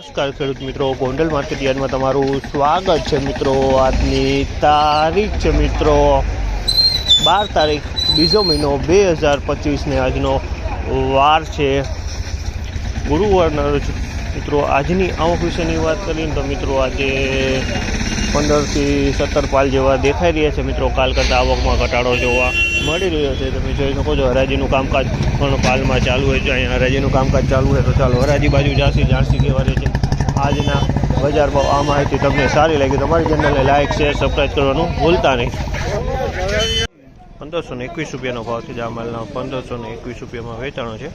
નમસ્કાર ખેડૂત મિત્રો, ગોંડલ માર્કેટ યાર્ડમાં તમારું સ્વાગત છે મિત્રો। આજની તારીખ છે મિત્રો 12 તારીખ બીજો મહિનો 2025 ને આજનો વાર છે ગુરુવારના રોજ મિત્રો। આજની આવક વિશેની વાત કરીએ તો મિત્રો આજે 15 થી 17 પાલ જેવા દેખાઈ રહ્યા છે મિત્રો। કાલ કરતાં આવકમાં ઘટાડો જોવા મળી રહ્યો છે। તમે જોઈ શકો છો હરાજીનું કામકાજ પણ પાલમાં ચાલુ હોય છે। અહીંયા હરાજીનું કામકાજ ચાલુ હોય તો ચાલો હરાજી બાજુ જાણસી કેવા રહે છે આજના બજાર ભાવ। આ માહિતી તમને સારી લાગી તમારી ચેનલને લાઇક શેર સબસ્ક્રાઈબ કરવાનું ભૂલતા નહીં। 1521 રૂપિયાનો ભાવ છે। આ માલના 1521 રૂપિયામાં વેચાણો છે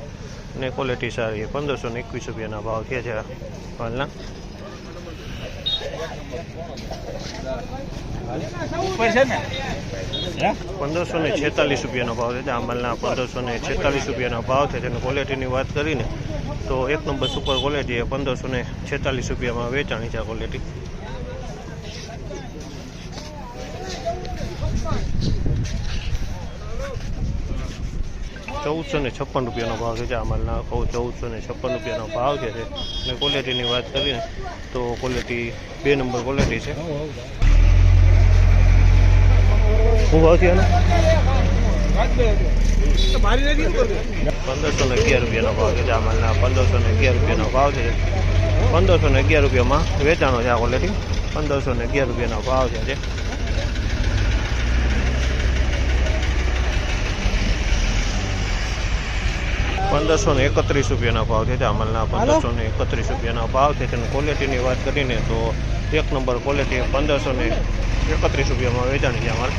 અને ક્વોલિટી સારી છે। 1521 રૂપિયાના ભાવ થયા છે માલના। 1546 રૂપિયાનો ભાવ છે। આ માલના 1546 રૂપિયાનો ભાવ છે। તેની ક્વોલિટીની વાત કરીને તો એક નંબર સુપર ક્વોલિટી એ 1546 રૂપિયામાં વેચાણી છે। આ ક્વોલિટી 1456 રૂપિયાનો ભાવ છે। આ માલના 1456 રૂપિયાનો ભાવ છે અને ક્વોલિટીની વાત કરીને તો ક્વોલિટી 2 નંબર ક્વોલિટી છે। શું ભાવ છે 1511 રૂપિયાનો ભાવ છે। આ માલના 1511 રૂપિયાનો ભાવ છે। 1511 રૂપિયામાં વેચાણો છે આ ક્વોલિટી। 1511 રૂપિયાનો ભાવ છે। 1531 રૂપિયાના ભાવ છે। આ માલના 1531 રૂપિયાના ભાવ છે। તેની ક્વોલિટીની વાત કરીને તો એક નંબર ક્વોલિટી 1531 રૂપિયામાં વેચાણી છે અમારે।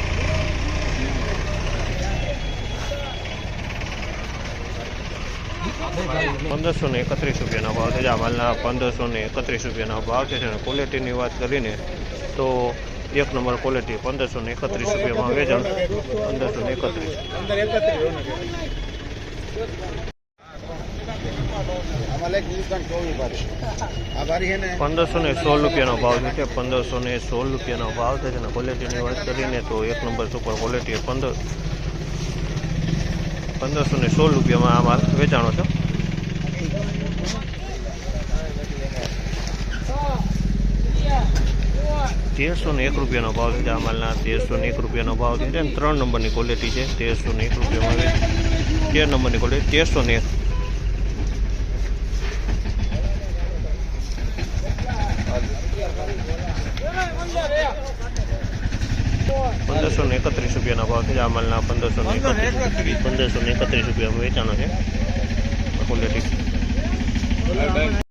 1531 રૂપિયાનો ભાવ છે। આ માલના 1531 રૂપિયાનો ભાવ છે। અને ક્વોલિટીની વાત કરીને તો એક નંબર ક્વોલિટી 1531 રૂપિયામાં વેચાણ। 1516 રૂપિયાનો ભાવ છે। 1516 રૂપિયાનો ભાવ છે અને ક્વોલિટીની વાત કરીને તો એક નંબર સુપર ક્વોલિટી 1516 રૂપિયામાં આ માલ વેચાણો છે। 1301 રૂપિયાનો ભાવ છે। આ માલના 1301 રૂપિયાનો ભાવ છે। 3 નંબરની ક્વોલિટી છે। 1301 રૂપિયામાં 13 નંબરની ક્વોલિટી 1301। 1531 રૂપિયાના ભાવ છે। આ માલના 1531 રૂપિયામાં વેચાણો છે ક્વોલિટી।